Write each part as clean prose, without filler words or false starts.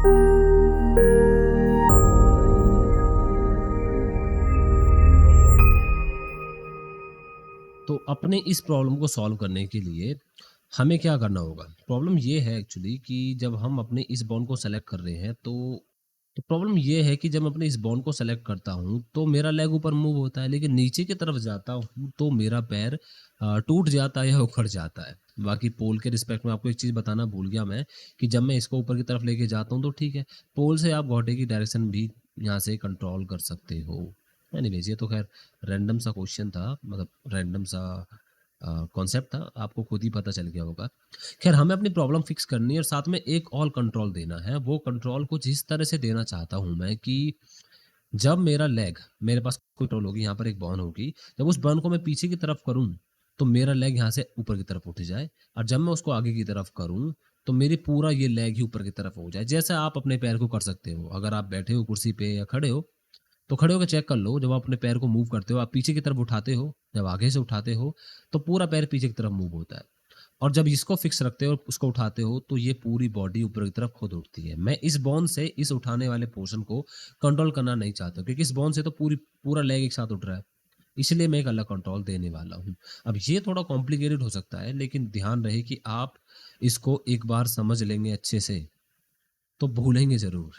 तो अपने इस प्रॉब्लम को सॉल्व करने के लिए हमें क्या करना होगा? प्रॉब्लम ये है एक्चुअली कि जब हम अपने इस बॉन्ड को सेलेक्ट कर रहे हैं तो प्रॉब्लम ये है कि जब मैं अपने इस बॉन्ड को सेलेक्ट करता हूँ तो मेरा लेग ऊपर मूव होता है, लेकिन नीचे की तरफ जाता हूँ तो मेरा पैर टूट जाता है या उखड़ जाता है। बाकी पोल के रिस्पेक्ट में आपको एक चीज़ बताना भूल गया मैं कि जब मैं इसको ऊपर की तरफ लेके जाता हूँ तो ठीक है, पोल से आप घोड़े की डायरेक्शन भी यहाँ से कंट्रोल कर सकते हो। एनीवेज़ ये तो ख़ैर रैंडम सा क्वेश्चन था, मतलब रैंडम सा कॉन्सेप्ट था, आपको खुद ही पता चल गया होगा। ख़ैर हमें अपनी प्रॉब्लम फिक्स करनी है और साथ में एक और कंट्रोल देना है। वो कंट्रोल कुछ इस तरह से देना चाहता हूँ मैं कि जब मेरा लेग, मेरे पास कोई कंट्रोल होगी, यहाँ पर एक बॉन होगी, जब उस बॉन को मैं पीछे की तरफ करूँ, तो मेरा लेग यहाँ से ऊपर की तरफ उठ जाए और जब मैं उसको आगे की तरफ करूँ, तो मेरी पूरा ये लेग ही ऊपर की तरफ हो जाए। जैसे आप अपने पैर को कर सकते हो, अगर आप बैठे हो कुर्सी पे या खड़े हो, तो खड़े होके चेक कर लो, जब आप अपने पैर को मूव करते हो, आप पीछे की तरफ उठाते हो, जब आगे से उठाते हो, तो पूरा पैर पीछे की तरफ मूव होता है और जब इसको फिक्स रखते हो और उसको उठाते हो, तो ये पूरी बॉडी ऊपर की तरफ खुद उठती है। मैं इस बॉन से इस उठाने वाले पोर्शन को कंट्रोल करना नहीं चाहता क्योंकि इस बॉन से तो पूरा लेग एक साथ उठ रहा है, इसलिए मैं एक अलग कंट्रोल देने वाला हूँ। अब ये थोड़ा कॉम्प्लिकेटेड हो सकता है, लेकिन ध्यान रहे कि आप इसको एक बार समझ लेंगे अच्छे से, तो भूलेंगे ज़रूर।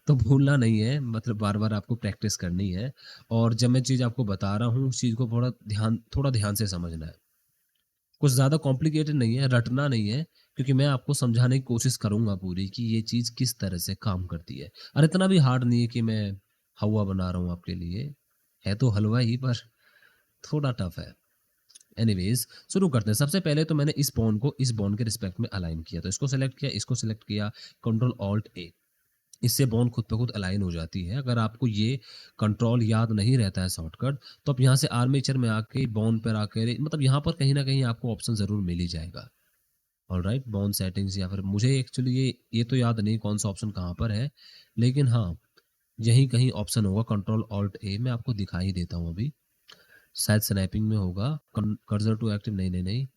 तो भूलना नहीं है, मतलब बार-बार आपको प्रैक्टिस करनी है और जब मैं चीज़ आपको बता रहा हूँ, उस चीज़ को थोड़ा ध्यान से समझना है। कुछ ज़्यादा कॉम्प्लिकेटेड नहीं है, रटना नहीं है, क्योंकि मैं आपको समझाने की कोशिश करूँगा पूरी कि ये चीज़ किस तरह से काम करती है। और इतना भी हार्ड नहीं है कि मैं हलवा बना रहा हूँ आपके लिए, है तो हलवा ही पर थोड़ा टफ है। एनीवेज़ शुरू करते हैं। सबसे पहले तो मैंने इस बॉन्ड को इस बॉन्ड के रिस्पेक्ट में अलाइन किया, तो इसको सेलेक्ट किया, इसको सेलेक्ट किया, कंट्रोल ऑल्ट ए। इससे बॉन्ड खुद ब खुद अलाइन हो जाती है। अगर आपको ये कंट्रोल याद नहीं रहता है शॉर्टकट, तो आप यहाँ से आर्मेचर में आके बॉन्ड पर आकर, मतलब यहाँ पर कहीं न कहीं आपको ऑप्शन ज़रूर मिल ही जाएगा। ऑलराइट, बॉन्ड सेटिंग्स या फिर मुझे एक्चुअली ये तो याद नहीं कौन-सा ऑप्शन कहाँ पर है, लेकिन हाँ, यहीं कहीं ऑप्शन होगा कंट्रोल ऑल्ट ए, मैं आपको दिखा ही देता हूँ अभी। शायद स्नैपिंग में होगा, कर्सर टू एक्टिव, नहीं।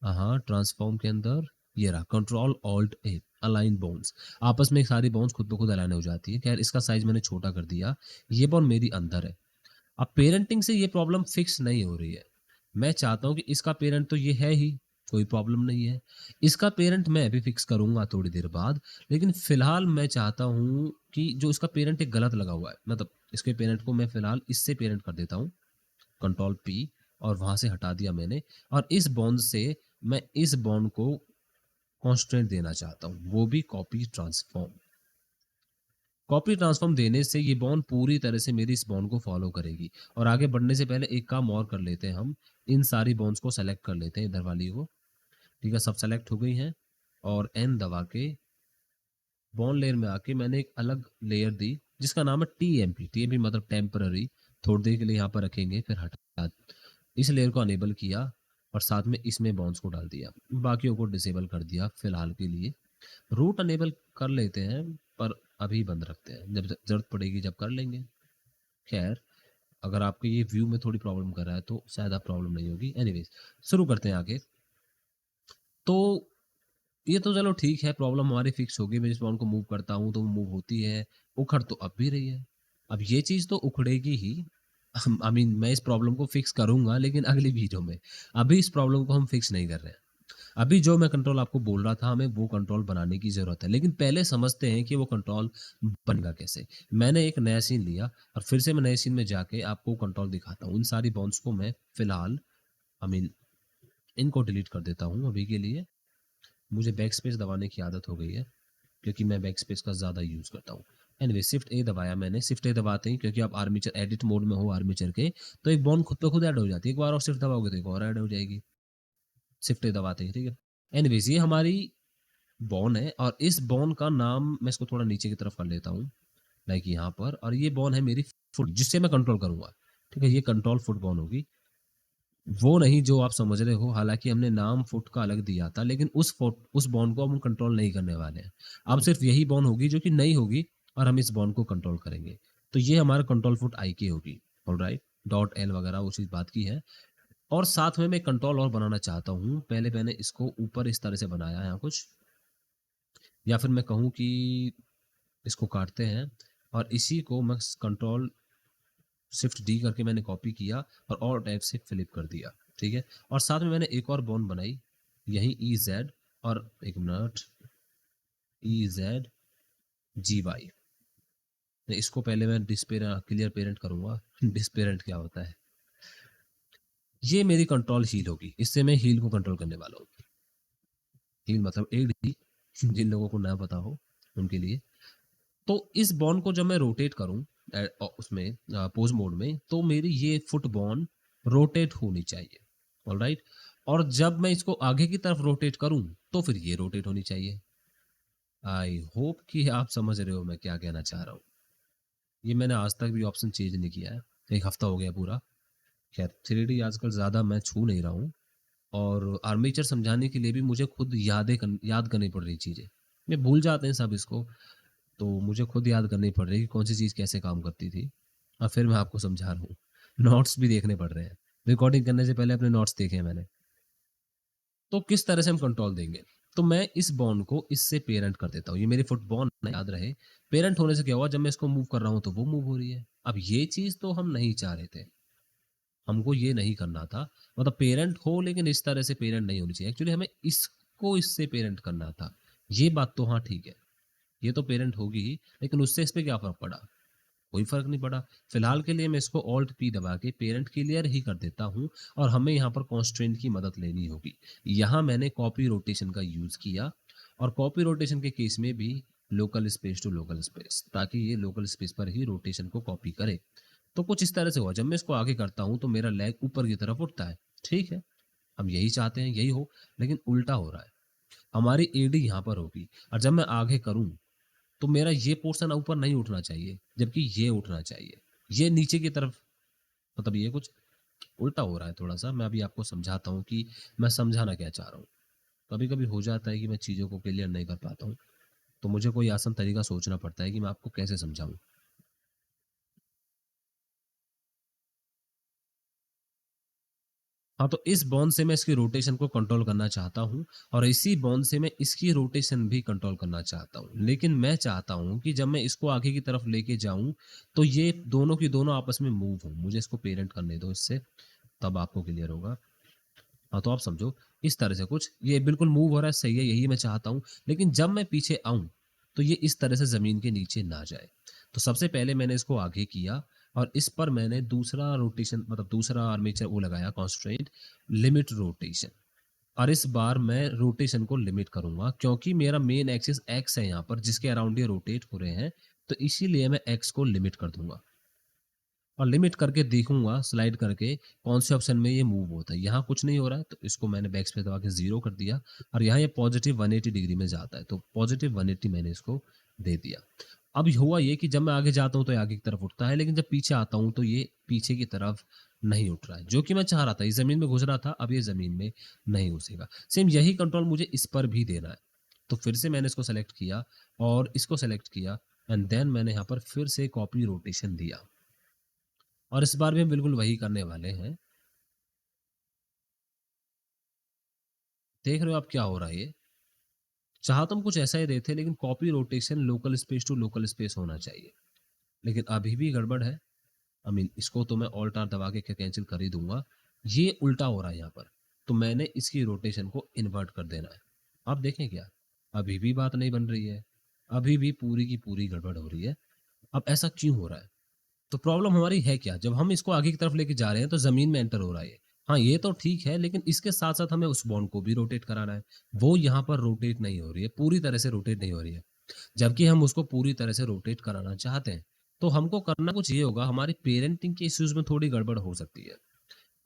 हाँ, ट्रांसफॉर्म के अंदर ये रहा कंट्रोल ऑल्ट ए, अलाइन बॉन्ड्स। आपस में सारी बॉन्ड्स खुद ब खुद अलाइन हो जाती है। खैर इसका साइज मैंने छोटा कर दिया, ये बॉन्ड मेरी अंदर है। अब पेरेंटिंग से ये प्रॉब्लम फिक्स नहीं हो रही है। मैं चाहता हूँ कि इसका पेरेंट तो ये है ही, कोई प्रॉब्लम नहीं है। इसका पेरेंट मैं अभी फिक्स करूँगा थोड़ी देर बाद, लेकिन फ़िलहाल मैं चाहता हूँ कि जो इसका पेरेंट एक गलत लगा हुआ है, मतलब इसके पेरेंट को मैं फ़िलहाल इससे पेरेंट कर देता हूँ, कंट्रोल पी, और वहाँ से हटा दिया मैंने और इस बॉन्ड से मैं इस बॉन्ड को कॉन्स्टेंट देना चाहता हूँ, वो भी कॉपी ट्रांसफॉर्म। कॉपी ट्रांसफॉर्म देने से ये बॉन्ड पूरी तरह से मेरी इस बॉन्ड को फॉलो करेगी। और आगे बढ़ने से पहले एक काम और कर लेते हैं हम, इन सारी बॉन्ड्स को सेलेक्ट कर लेते हैं, इधर वाली को। ठीक है, सब सेलेक्ट हो गई हैं और एन दबा के बॉन्ड लेयर में आके मैंने एक अलग लेयर दी जिसका नाम है टीएमपी। टीएमपी मतलब टेम्पररी, थोड़ी देर के लिए यहाँ पर रखेंगे फिर हटा। इस लेयर को अनेबल किया और साथ में इसमें बॉन्ड्स को डाल दिया, बाकियों को डिसेबल कर दिया फिलहाल के लिए। रूट अनेबल कर लेते हैं पर अभी बंद रखते हैं, जब जरूरत पड़ेगी जब कर लेंगे। खैर अगर आपके ये व्यू में थोड़ी प्रॉब्लम कर रहा है तो शायद आप प्रॉब्लम नहीं होगी। एनीवेज शुरू करते हैं आगे। तो ये तो चलो ठीक है, प्रॉब्लम हमारी फिक्स होगी, मैं इस बॉन्ड को मूव करता हूँ तो वो मूव होती है, उखड़ तो अब भी रही है। अब ये चीज़ तो उखड़ेगी ही। आई मीन मैं इस प्रॉब्लम को फिक्स करूंगा लेकिन अगली वीडियो में, अभी इस प्रॉब्लम को हम फिक्स नहीं कर रहे हैं। अभी जो मैं कंट्रोल आपको बोल रहा था, हमें वो कंट्रोल बनाने की ज़रूरत है, लेकिन पहले समझते हैं कि वो कंट्रोल बनेगा कैसे। मैंने एक नया सीन लिया और फिर से मैं नए सीन में जाके आपको कंट्रोल दिखाता हूँ। इन सारी बॉन्ड्स को मैं फ़िलहाल आई मीन इनको डिलीट कर देता हूँ अभी के लिए। मुझे बैक स्पेस दबाने की आदत हो गई है क्योंकि मैं बैक स्पेस का ज़्यादा यूज़ करता हूँ। एनीवे शिफ्ट ए दबाया मैंने, शिफ्ट ए दबाते ही क्योंकि आप आर्मीचर एडिट मोड में हो आर्मीचर के, तो एक बॉन्ड खुद पे खुद ऐड हो जाती है। एक बार और शिफ्ट दबाओगे तो एक और ऐड हो जाएगी, शिफ्ट ए दबाते ही, ठीक है। एनीवेज ये हमारी बॉन है और इस बॉन का नाम मैं इसको थोड़ा नीचे की तरफ कर लेता हूँ, लाइक यहाँ पर। और ये बॉन है मेरी फुट जिससे मैं कंट्रोल करूंगा, ठीक है। ये कंट्रोल फुट बॉन होगी, वो नहीं जो आप समझ रहे हो। हालांकि हमने नाम फुट का अलग दिया था, लेकिन उस बॉन्ड को हम कंट्रोल नहीं करने वाले हैं। अब सिर्फ यही बॉन्ड होगी जो कि नई होगी और हम इस बॉन्ड को कंट्रोल करेंगे। तो ये हमारा कंट्रोल फुट आई की होगी, ऑलराइट। डॉट एल वगैरह उसी बात की है। और साथ में मैं कंट्रोल और बनाना चाहता हूँ। पहले मैंने इसको ऊपर इस तरह से बनाया है कुछ, या फिर मैं कहूँ कि इसको काटते हैं और इसी को मैं कंट्रोल शिफ्ट डी करके मैंने कॉपी किया और टाइप से फ्लिप कर दिया, ठीक है। और साथ में मैंने एक और बॉन्ड बनाई, यही ई जेड, और एक मिनट, ई जेड जी वाई। इसको पहले मैं क्लियर पेरेंट करूंगा। डिसपेरेंट क्या होता है? ये मेरी कंट्रोल हील होगी, इससे मैं हील को कंट्रोल करने वाला हूँ। हील मतलब एड ही, जिन लोगों को ना पता हो उनके लिए। तो इस बॉन्ड को जब मैं रोटेट करूं उसमें पोज मोड में, तो मेरी ये फुट बॉन्ड रोटेट होनी चाहिए, ऑलराइट। और जब मैं इसको आगे की तरफ रोटेट करूं तो फिर ये रोटेट होनी चाहिए। आई होप कि आप समझ रहे हो मैं क्या कहना चाह रहा हूँ। ये मैंने आज तक भी ऑप्शन चेंज नहीं किया है, एक हफ्ता हो गया पूरा। खैर, 3D आजकल ज़्यादा मैं छू नहीं रहा हूँ, और आर्मेचर समझाने के लिए भी मुझे खुद याद करनी पड़ रही चीज़ें। मैं भूल जाते हैं सब इसको, तो मुझे खुद याद करनी पड़ रही है कि कौन सी चीज़ कैसे काम करती थी। और फिर मैं आपको समझा रहा हूँ। नोट्स भी देखने पड़ रहे हैं, रिकॉर्डिंग करने से पहले अपने नोट्स देखे हैं मैंने। तो किस तरह से हम कंट्रोल देंगे? तो मैं इस बॉन्ड को इससे पेरेंट कर देता हूँ, ये मेरी फुट बॉन्ड है, याद रहे। पेरेंट होने से क्या हुआ, जब मैं इसको मूव कर रहा हूँ तो वो मूव हो रही है। अब ये चीज़ तो हम नहीं चाह रहे थे, हमको ये नहीं करना था। मतलब पेरेंट हो, लेकिन इस तरह से पेरेंट नहीं होनी चाहिए। एक्चुअली हमें इसको इससे पेरेंट करना था। ये बात तो हाँ ठीक है, ये तो पेरेंट होगी ही, लेकिन उससे इस पे क्या फ़र्क पड़ा? कोई फ़र्क नहीं पड़ा। फिलहाल के लिए मैं इसको ऑल्ट पी दबा के पेरेंट क्लियर ही कर देता हूँ, और हमें यहाँ पर कॉन्स्ट्रेंट की मदद लेनी होगी। यहाँ मैंने कॉपी रोटेशन का यूज़ किया, और कॉपी रोटेशन के केस में भी local space to local space, ताकि ये लोकल स्पेस पर ही रोटेशन को कॉपी करे। तो कुछ इस तरह से हुआ, जब मैं इसको आगे करता हूँ तो मेरा लेग ऊपर की तरफ उठता है, ठीक है। हम यही चाहते हैं, यही हो, लेकिन उल्टा हो रहा है। हमारी एडी यहाँ पर होगी, और जब मैं आगे करूँ तो मेरा ये पोर्शन ऊपर नहीं उठना चाहिए, जबकि ये उठना चाहिए, ये नीचे की तरफ। मतलब ये कुछ उल्टा हो रहा है थोड़ा सा। मैं अभी आपको समझाता हूँ कि मैं समझाना क्या चाह रहा हूँ। कभी कभी हो जाता है कि मैं चीज़ों को क्लियर नहीं कर पाता हूँ, तो मुझे कोई आसान तरीका सोचना पड़ता है कि मैं आपको कैसे समझाऊं। हाँ, तो इस बॉन्ड से मैं इसकी रोटेशन को कंट्रोल करना चाहता हूँ, और इसी बॉन्ड से मैं इसकी रोटेशन भी कंट्रोल करना चाहता हूँ। लेकिन मैं चाहता हूँ कि जब मैं इसको आगे की तरफ लेके जाऊँ, तो ये दोनों की दोनों आपस में मूव हों। मुझे इसको पेरेंट करने दो इससे, तब आपको क्लियर होगा। हाँ, तो आप समझो, इस तरह से कुछ ये बिल्कुल मूव हो रहा है, सही है, यही मैं चाहता हूँ। लेकिन जब मैं पीछे आऊँ, तो ये इस तरह से ज़मीन के नीचे ना जाए। तो सबसे पहले मैंने इसको आगे किया, और इस पर मैंने दूसरा रोटेशन, मतलब दूसरा आर्मेचर वो लगाया, कॉन्स्ट्रेंट लिमिट रोटेशन। और इस बार मैं रोटेशन को लिमिट करूँगा, क्योंकि मेरा मेन एक्सिस एक्स है यहाँ पर, जिसके अराउंड ये रोटेट हो रहे हैं। तो इसीलिए मैं एक्स को लिमिट कर दूँगा, और लिमिट करके देखूंगा स्लाइड करके कौन से ऑप्शन में ये मूव होता है। यहाँ कुछ नहीं हो रहा है, तो इसको मैंने बैक स्पेस दबा के 0 कर दिया, और यहाँ ये पॉजिटिव 180 डिग्री में जाता है, तो पॉजिटिव 180 मैंने इसको दे दिया। अब हुआ ये कि जब मैं आगे जाता हूँ तो ये आगे की तरफ उठता है, लेकिन जब पीछे आता हूँ तो ये पीछे की तरफ नहीं उठ रहा है, जो कि मैं चाह रहा था। ये ज़मीन में घुस रहा था, अब ये ज़मीन में नहीं घुसेगा। सेम यही कंट्रोल मुझे इस पर भी देना है। तो फिर से मैंने इसको सेलेक्ट किया, और इसको सेलेक्ट किया, एंड देन मैंने यहाँ पर फिर से कॉपी रोटेशन दिया, और इस बार भी हम बिल्कुल वही करने वाले हैं। देख रहे हो आप क्या हो रहा है ये? चाहा तो हम कुछ ऐसा ही रहे थे, लेकिन copy rotation local space to local space होना चाहिए। लेकिन अभी भी गड़बड़ है। आई मीन इसको तो मैं ऑल्ट आर दबा के कैंसिल कर ही दूंगा। ये उल्टा हो रहा है यहाँ पर, तो मैंने इसकी रोटेशन को इन्वर्ट कर देना है। आप देखें क्या, अभी भी बात नहीं बन रही है, अभी भी पूरी की पूरी गड़बड़ हो रही है। अब ऐसा क्यों हो रहा है? तो प्रॉब्लम हमारी है क्या? जब हम इसको आगे की तरफ लेके जा रहे हैं तो ज़मीन में एंटर हो रहा है ये। हाँ, ये तो ठीक है, लेकिन इसके साथ-साथ हमें उस बॉन्ड को भी रोटेट कराना है। वो यहाँ पर रोटेट नहीं हो रही है, पूरी तरह से रोटेट नहीं हो रही है। जबकि हम उसको पूरी तरह से रोटेट कराना चाहते हैं। तो हमको करना कुछ ये होगा, हमारी पेरेंटिंग के इश्यूज़ में थोड़ी गड़बड़ हो सकती है।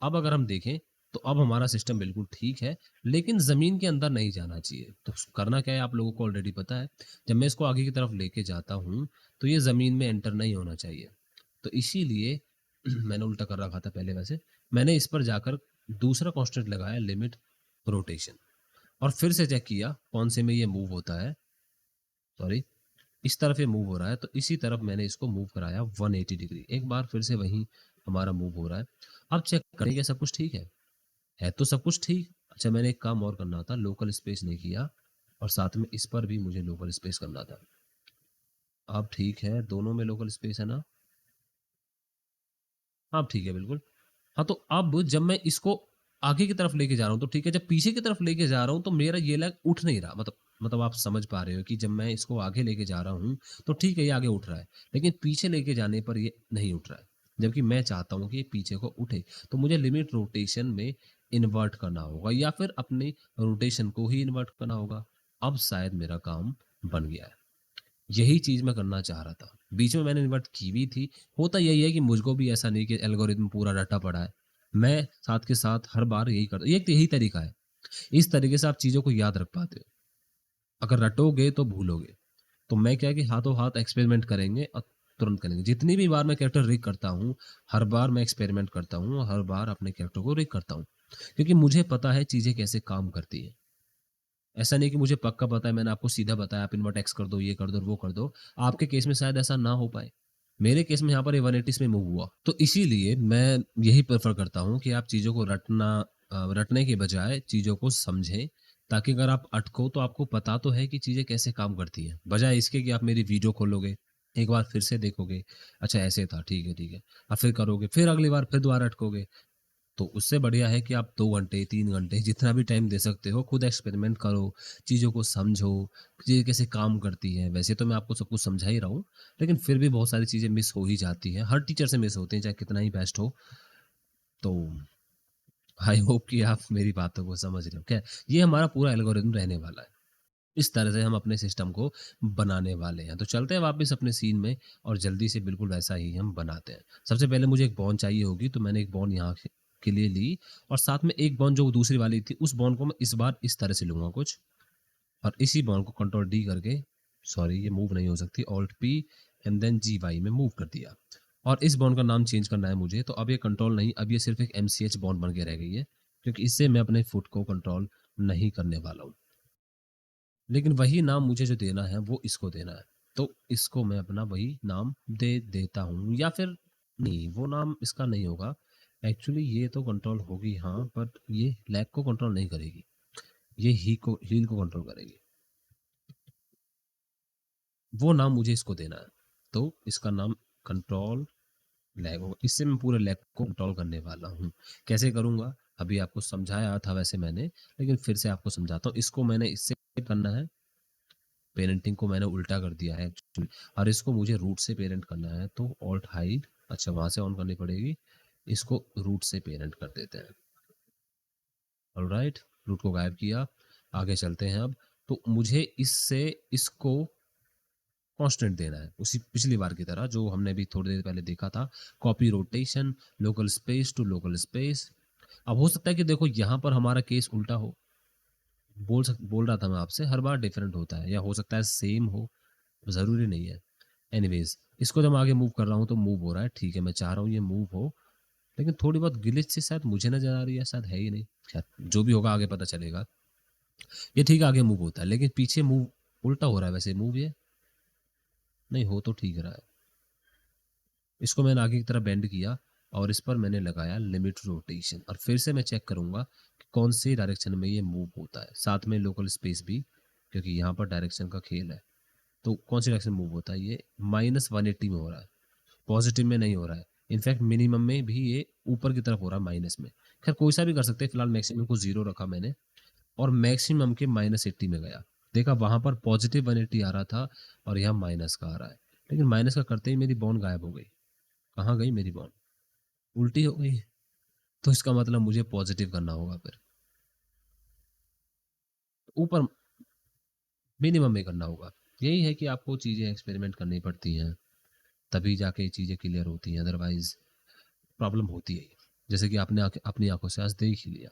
अब अगर हम देखें, तो अब हमारा सिस्टम बिल्कुल ठीक है, लेकिन ज़मीन के अंदर नहीं जाना चाहिए। तो करना क्या है आप लोगों को ऑलरेडी पता है। जब मैं इसको आगे की तरफ लेके जाता हूँ, तो ये ज़मीन में एंटर नहीं होना चाहिए। तो इसीलिए मैंने उल्टा कर रखा था पहले वैसे। मैंने इस पर जाकर दूसरा कांस्टेंट लगाया, लिमिट रोटेशन, और फिर से चेक किया कौन से में ये मूव होता है। सॉरी, इस तरफ ये मूव हो रहा है, तो इसी तरफ मैंने इसको मूव कराया 180 डिग्री। एक बार फिर से वहीं हमारा मूव हो रहा है। अब चेक करें क्या सब कुछ ठीक है तो सब कुछ ठीक। अच्छा, मैंने एक काम और करना था, लोकल स्पेस नहीं किया, और साथ में इस पर भी मुझे लोकल स्पेस करना था। अब ठीक है, दोनों में लोकल स्पेस है ना? अब ठीक है बिल्कुल। हाँ, तो अब जब मैं इसको आगे की तरफ लेके जा रहा हूँ तो ठीक है, जब पीछे की तरफ लेके जा रहा हूँ तो मेरा ये लेग उठ नहीं रहा। मतलब आप समझ पा रहे हो कि जब मैं इसको आगे लेके जा रहा हूँ, तो ठीक है ये आगे उठ रहा है, लेकिन पीछे लेके जाने पर ये नहीं उठ रहा है। जबकि मैं चाहता हूँ कि ये पीछे को उठे, तो मुझे लिमिट रोटेशन में इन्वर्ट करना होगा या फिर अपनी रोटेशन को ही इन्वर्ट करना होगा। अब शायद मेरा काम बन गया है। यही चीज़ मैं करना चाह रहा था। बीच में मैंने इन्वर्ट की भी थी। होता यही है कि मुझको भी ऐसा नहीं कि एल्गोरिदम पूरा रटा पड़ा है। मैं साथ के साथ हर बार यही करता, एक यही तरीका है। इस तरीके से आप चीज़ों को याद रख पाते हो। अगर रटोगे तो भूलोगे। तो मैं क्या है कि हाथों हाथ एक्सपेरिमेंट करेंगे और तुरंत करेंगे। जितनी भी बार मैं कैरेक्टर रीड करता हूँ, हर बार मैं एक्सपेरिमेंट करता हूँ और हर बार अपने कैरेक्टर को रीड करता हूँ। क्योंकि मुझे पता है चीज़ें कैसे काम करती हैं। ऐसा नहीं कि मुझे पक्का पता है, मैंने आपको सीधा बताया आप इन्वर्ट एक्स कर दो, ये कर दो, वो कर दो। आपके केस में शायद ऐसा ना हो पाए। मेरे केस में यहाँ पर ये 180 में मूव हुआ। तो इसीलिए मैं यही प्रेफ़र करता हूँ कि आप चीज़ों को रटने के बजाय चीज़ों को समझें, ताकि अगर आप अटको तो आपको पता तो है कि चीज़ें कैसे काम करती हैं। बजाय इसके कि आप मेरी वीडियो खोलोगे, एक बार फिर से देखोगे, अच्छा ऐसे था, ठीक है, ठीक है। अब फिर करोगे, फिर अगली बार फिर दोबारा अटकोगे। तो उससे बढ़िया है कि आप 2 घंटे, 3 घंटे जितना भी टाइम दे सकते हो, खुद एक्सपेरिमेंट करो, चीज़ों को समझो, चीज़ें कैसे काम करती हैं। वैसे तो मैं आपको सब कुछ समझा ही रहा हूँ, लेकिन फिर भी बहुत सारी चीज़ें मिस हो ही जाती हैं। हर टीचर से मिस होती हैं, चाहे कितना ही बेस्ट हो। तो आई होप कि आप मेरी बातों को समझ रहे हो। क्या ये हमारा पूरा एल्गोरिदम रहने वाला है। इस तरह से हम अपने सिस्टम को बनाने वाले हैं। तो चलते हैं वापस अपने सीन में और जल्दी से बिल्कुल वैसा ही हम बनाते हैं। सबसे पहले मुझे एक बॉन चाहिए होगी, तो मैंने एक बॉन यहाँ के लिए ली और साथ में एक बॉन जो दूसरी वाली थी, उस बॉन को मैं इस बार इस तरह से लूँगा कुछ और इसी बॉन को कंट्रोल डी करके, सॉरी ये मूव नहीं हो सकती, alt P and then G Y में मूव कर दिया। और इस बॉन्ड का नाम चेंज करना है मुझे, तो अब ये कंट्रोल नहीं, अब ये सिर्फ एक एमसीएच बॉन्ड बन के रह गई है, क्योंकि इससे मैं अपने फुट को कंट्रोल नहीं करने वाला हूँ। लेकिन वही नाम मुझे जो देना है वो इसको देना है, तो इसको मैं अपना वही नाम दे देता हूँ या फिर नहीं, वो नाम इसका नहीं होगा। एक्चुअली ये तो कंट्रोल होगी हाँ, बट ये लैग को कंट्रोल नहीं करेगी, ये हील को कंट्रोल करेगी। वो नाम मुझे इसको देना है, तो इसका नाम कंट्रोल लैग होगा। इससे मैं पूरे लैग को कंट्रोल करने वाला हूँ। कैसे करूँगा? अभी आपको समझाया था वैसे मैंने, लेकिन फिर से आपको समझाता हूँ। इसको मैंने इससे करना है, पेरेंटिंग को मैंने उल्टा कर दिया है एक्चुअली, और इसको मुझे रूट से पेरेंट करना है, तो ऑल्ट हाइड, अच्छा वहाँ से ऑन करनी पड़ेगी। इसको रूट से पेरेंट कर देते हैं। ऑलराइट, रूट को गायब किया, आगे चलते हैं अब। तो मुझे इससे इसको कांस्टेंट देना है, उसी पिछली बार की तरह जो हमने भी थोड़ी देर पहले देखा था। Copy rotation local space to local space. अब हो सकता है कि देखो यहाँ पर हमारा केस उल्टा हो, बोल रहा था मैं आपसे, हर बार डिफरेंट होता है या हो सकता है सेम हो, ज़रूरी नहीं है। एनीवेज, इसको जब मैं आगे मूव कर रहा हूँ तो मूव हो रहा है, ठीक है, मैं चाह रहा हूँ ये मूव हो, लेकिन थोड़ी बहुत ग्लिच से शायद मुझे नजर आ रही है, शायद है ही नहीं। खैर जो भी होगा आगे पता चलेगा। ये ठीक है, आगे मूव होता है, लेकिन पीछे मूव उल्टा हो रहा है। वैसे मूव ये नहीं हो तो ठीक रहा है। इसको मैंने आगे की तरफ बेंड किया और इस पर मैंने लगाया लिमिट रोटेशन, और फिर से मैं चेक करूंगा कि कौन सी डायरेक्शन में ये मूव होता है, साथ में लोकल स्पेस भी, क्योंकि यहाँ पर डायरेक्शन का खेल है। तो कौन सी डायरेक्शन मूव होता है? ये -180 में हो रहा है, पॉजिटिव में नहीं हो रहा है। इनफैक्ट मिनिमम में भी ये ऊपर की तरफ हो रहा है, माइनस में। खैर कोई सा भी कर सकते हैं, फिलहाल मैक्सिमम को 0 रखा मैंने और मैक्सिमम के -80 में गया। देखा वहां पर पॉजिटिव 180 आ रहा था और यहाँ माइनस का आ रहा है, लेकिन माइनस का करते ही मेरी बॉन्ड गायब हो गई। कहाँ गई मेरी बॉन्ड? उल्टी हो गई। तो इसका मतलब मुझे पॉजिटिव करना होगा, फिर ऊपर मिनिमम में करना होगा। यही है कि आपको चीज़ें एक्सपेरिमेंट करनी पड़ती हैं, तभी जाके ये चीज़ें क्लियर होती हैं, अदरवाइज प्रॉब्लम होती है। जैसे कि आपने अपनी आंखों से आज देख ही लिया।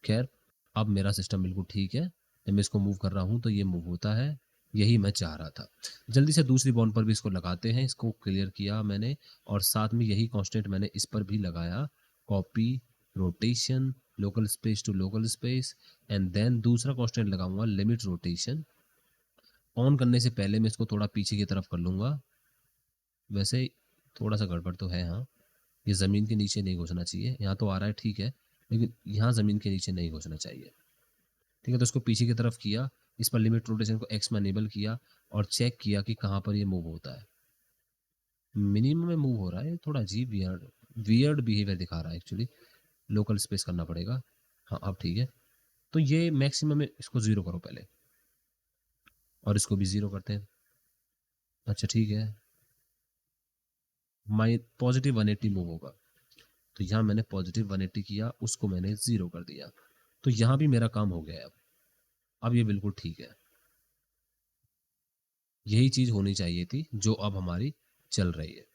खैर, अब मेरा सिस्टम बिल्कुल ठीक है। जब मैं इसको मूव कर रहा हूँ तो ये मूव होता है, यही मैं चाह रहा था। जल्दी से दूसरी बॉन्ड पर भी इसको लगाते हैं, इसको क्लियर किया मैंने और साथ में यही कांस्टेंट मैंने इस पर भी लगाया, copy rotation local space to local space, and then दूसरा कांस्टेंट लगाऊंगा लिमिट रोटेशन। ऑन करने से पहले मैं इसको थोड़ा पीछे की तरफ कर लूँगा। वैसे थोड़ा सा गड़बड़ तो है हाँ, ये ज़मीन के नीचे नहीं घुसना चाहिए। यहाँ तो आ रहा है ठीक है, लेकिन यहाँ ज़मीन के नीचे नहीं घुसना चाहिए। ठीक है, तो इसको पीछे की तरफ किया, इस पर लिमिट रोटेशन को एक्स में इनेबल किया और चेक किया कि कहाँ पर ये मूव होता है। मिनिमम में मूव हो रहा है, थोड़ा अजीब वियर्ड वियर्ड बिहेवियर दिखा रहा है एक्चुअली। लोकल स्पेस करना पड़ेगा। हाँ अब ठीक है। तो ये मैक्सिमम में इसको 0 करो पहले, और इसको भी 0 करते हैं। अच्छा ठीक है, माई पॉजिटिव 180 मूव होगा। तो यहाँ मैंने पॉजिटिव 180 किया, उसको मैंने 0 कर दिया। तो यहाँ भी मेरा काम हो गया है। अब ये बिल्कुल ठीक है। यही चीज होनी चाहिए थी जो अब हमारी चल रही है।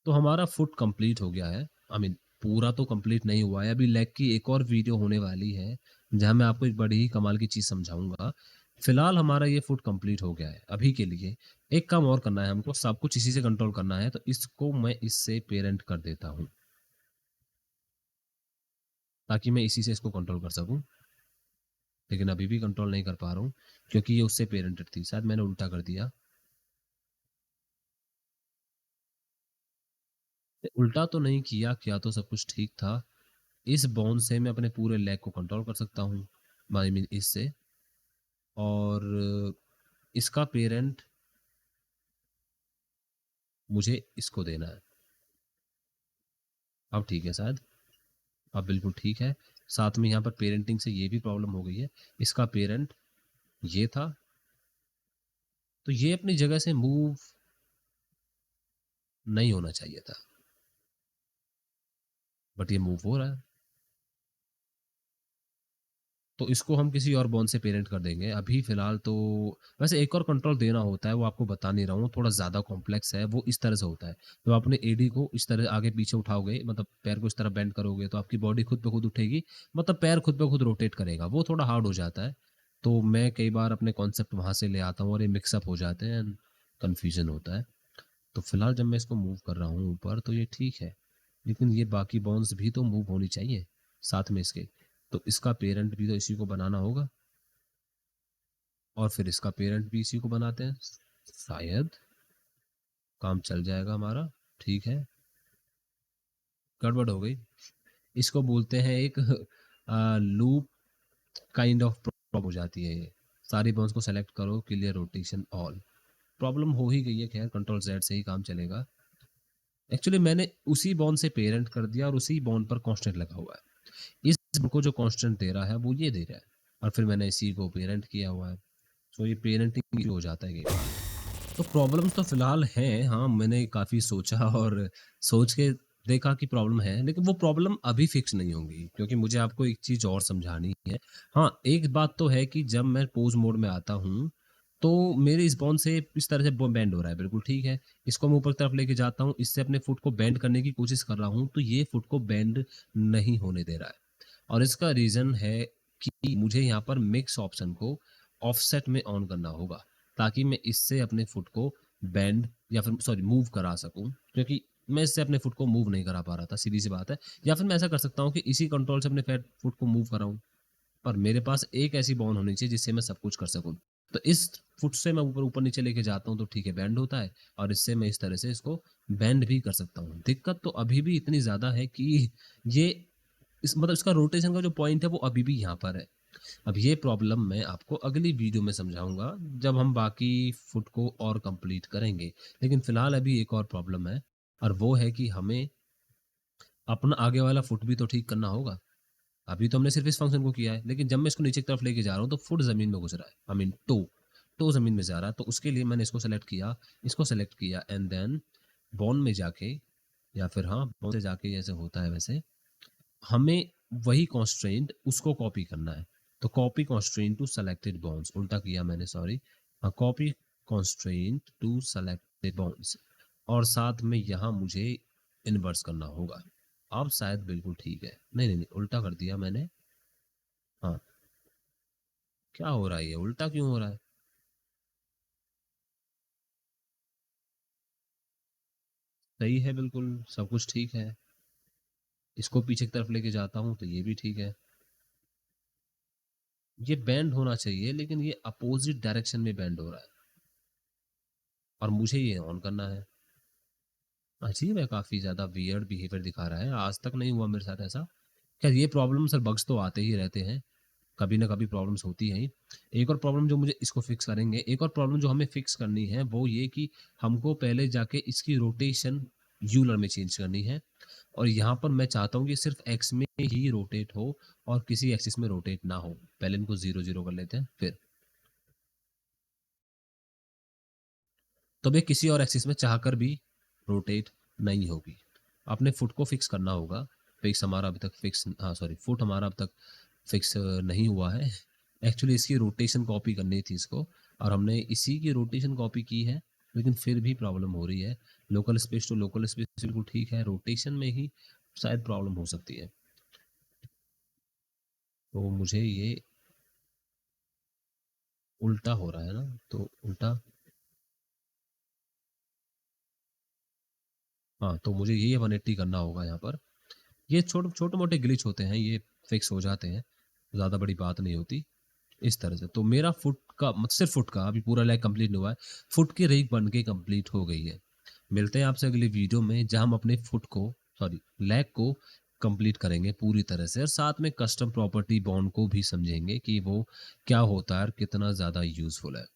तो हमारा फुट कंप्लीट हो गया है। आई मीन पूरा तो कंप्लीट नहीं हुआ है, अभी लेग की एक और वीडियो होने वाली है जहां मैं आपको एक बड़ी ही कमाल की चीज समझाऊंगा। फिलहाल हमारा ये फुट कंप्लीट हो गया है अभी के लिए। एक काम और करना है हमको, सब कुछ इसी से कंट्रोल करना है, तो इसको मैं इससे पेरेंट कर देता हूँ ताकि मैं इसी से इसको कंट्रोल कर सकूं। लेकिन अभी भी कंट्रोल नहीं कर पा रहा हूँ क्योंकि ये उससे पेरेंटेड थी। शायद मैंने उल्टा कर दिया। उल्टा तो नहीं किया, किया तो सब कुछ ठीक था। इस बॉन्ड से मैं अपने पूरे लेग को कंट्रोल कर सकता हूँ, आई मीन इससे। और इसका पेरेंट मुझे इसको देना है। अब ठीक है शायद, अब बिल्कुल ठीक है। साथ में यहाँ पर पेरेंटिंग से ये भी प्रॉब्लम हो गई है। इसका पेरेंट ये था, तो ये अपनी जगह से मूव नहीं होना चाहिए था, बट ये मूव हो रहा है। तो इसको हम किसी और बॉन्ड से पेरेंट कर देंगे अभी फिलहाल तो। वैसे एक और कंट्रोल देना होता है, वो आपको बता नहीं रहा हूँ, थोड़ा ज़्यादा कॉम्प्लेक्स है। वो इस तरह से होता है, तो आप अपने एडी को इस तरह आगे पीछे उठाओगे, मतलब पैर को इस तरह बेंड करोगे तो आपकी बॉडी खुद ब खुद उठेगी, मतलब पैर खुद ब खुद रोटेट करेगा। वो थोड़ा हार्ड हो जाता है, तो मैं कई बार अपने कॉन्सेप्ट वहाँ से ले आता हूँ और ये मिक्सअप हो जाते हैं, कन्फ्यूजन होता है। तो फिलहाल जब मैं इसको मूव कर रहा हूँ ऊपर तो ये ठीक है, लेकिन ये बाकी बॉन्ड्स भी तो मूव होनी चाहिए साथ में इसके। तो इसका पेरेंट भी तो इसी को बनाना होगा, और फिर इसका पेरेंट भी इसी को बनाते हैं। शायद काम चल जाएगा हमारा। ठीक है, गड़बड़ हो गई। इसको बोलते हैं एक लूप काइंड ऑफ प्रॉब्लम हो जाती है ये। सारी बॉन्ड्स को सेलेक्ट करो, क्लियर रोटेशन ऑल। प्रॉब्लम हो ही गई है, खैर कंट्रोल जेड से ही काम चलेगा। एक्चुअली मैंने उसी बॉन्ड से पेरेंट कर दिया और उसी बॉन्ड पर कांस्टेंट लगा हुआ है। इस bond को जो कांस्टेंट दे रहा है वो ये दे रहा है, और फिर मैंने इसी को पेरेंट किया हुआ है। तो ये पेरेंटिंग हो जाता है कई बार। तो प्रॉब्लम्स तो फिलहाल हैं, हाँ मैंने काफ़ी सोचा और सोच के देखा कि प्रॉब्लम है, लेकिन वो प्रॉब्लम अभी फिक्स नहीं होंगी क्योंकि मुझे आपको एक चीज़ और समझानी है। हाँ एक बात तो है कि जब मैं पोज मोड में आता हूँ तो मेरे इस बॉन्ड से इस तरह से बेंड हो रहा है, बिल्कुल ठीक है। इसको मैं ऊपर की तरफ लेके जाता हूँ, इससे अपने फुट को बेंड करने की कोशिश कर रहा हूँ, तो ये फुट को बेंड नहीं होने दे रहा है। और इसका रीज़न है कि मुझे यहाँ पर मिक्स ऑप्शन को ऑफसेट में ऑन करना होगा ताकि मैं इससे अपने फुट को बेंड या फिर सॉरी मूव करा सकूं, क्योंकि मैं इससे अपने फुट को मूव नहीं करा पा रहा था, सीधी सी बात है। या फिर मैं ऐसा कर सकता हूं कि इसी कंट्रोल से अपने फुट को मूव कराऊं, पर मेरे पास एक ऐसी बॉन होनी चाहिए जिससे मैं सब कुछ कर सकूं। तो इस फुट से मैं ऊपर ऊपर नीचे लेके जाता हूं तो ठीक है बैंड होता है, और इससे मैं इस तरह से इसको बैंड भी कर सकता हूं। दिक्कत तो अभी भी इतनी ज़्यादा है कि ये इस मतलब इसका रोटेशन का जो पॉइंट है वो अभी भी यहाँ पर है। अब ये प्रॉब्लम मैं आपको अगली वीडियो में समझाऊंगा जब हम बाकी फुट को और कंप्लीट करेंगे। लेकिन फिलहाल अभी एक और प्रॉब्लम है, और वो है कि हमें अपना आगे वाला फुट भी तो ठीक करना होगा। अभी तो हमने सिर्फ इस फंक्शन को किया है, लेकिन जब मैं इसको नीचे की तरफ लेके जा रहा हूँ तो फुट जमीन में घुस रहा है, आई मीन टो जमीन में जा रहा है। तो उसके लिए मैंने इसको सेलेक्ट किया एंड देन बॉन में जाके, या फिर हाँ बॉन से जाके जैसे होता है वैसे हमें वही कॉन्स्ट्रेंट उसको कॉपी करना है। तो copy constraint to selected bones, उल्टा किया मैंने sorry. Copy constraint to selected bones, और साथ में यहाँ मुझे इन्वर्स करना होगा। अब शायद बिल्कुल ठीक है। नहीं नहीं नहीं, उल्टा कर दिया मैंने। हाँ, क्या हो रहा है, ये उल्टा क्यों हो रहा है? सही है, बिल्कुल सब कुछ ठीक है। इसको पीछे की तरफ लेके जाता हूँ तो ये भी ठीक है। ये बैंड होना चाहिए, लेकिन ये अपोजिट डायरेक्शन में बैंड हो रहा है, और मुझे ये ऑन करना है। अजीब है, काफ़ी ज़्यादा वियर्ड बिहेवियर दिखा रहा है। आज तक नहीं हुआ मेरे साथ ऐसा। खैर ये प्रॉब्लम सर, बग्स तो आते ही रहते हैं। कभी ना कभी प्रॉब्लम्स होती हैं ही। एक और प्रॉब्लम जो मुझे इसको फिक्स करेंगे, एक और प्रॉब्लम जो हमें फिक्स करनी है वो ये कि हमको पहले जाके इसकी रोटेशन यूलर में चेंज करनी है। और यहाँ पर मैं चाहता हूँ कि सिर्फ एक्स में ही रोटेट हो और किसी एक्सिस में रोटेट ना हो। पहले इनको 0-0 कर लेते हैं फिर। तब ये किसी और एक्सिस में चाहकर भी रोटेट नहीं होगी। अपने फुट को फिक्स करना होगा। फिक्स हमारा अभी तक फिक्स, हाँ सॉरी, फुट हमारा अब तक फिक्स नहीं हुआ है। एक्चुअली इसकी रोटेशन कॉपी करनी थी इसको, और हमने इसी की रोटेशन कॉपी की है, लेकिन फिर भी प्रॉब्लम हो रही है। Local space to local space बिल्कुल ठीक है, रोटेशन में ही शायद प्रॉब्लम हो सकती है। तो मुझे ये उल्टा हो रहा है ना, तो उल्टा, हाँ, तो मुझे ये 180 करना होगा यहाँ पर। ये छोटे-मोटे ग्लिच होते हैं, ये फिक्स हो जाते हैं, ज़्यादा बड़ी बात नहीं होती। इस तरह से तो मेरा फुट का सिर्फ फुट का अभी पूरा लेग कंप्लीट नहीं हुआ है। फुट की रेक बन के कंप्लीट हो गई है। मिलते हैं आपसे अगली वीडियो में, जहाँ हम अपने फुट को, सॉरी, लेग को कंप्लीट करेंगे पूरी तरह से, और साथ में कस्टम प्रॉपर्टी बॉन्ड को भी समझेंगे कि वो क्या होता है और कितना ज़्यादा यूज़फुल है।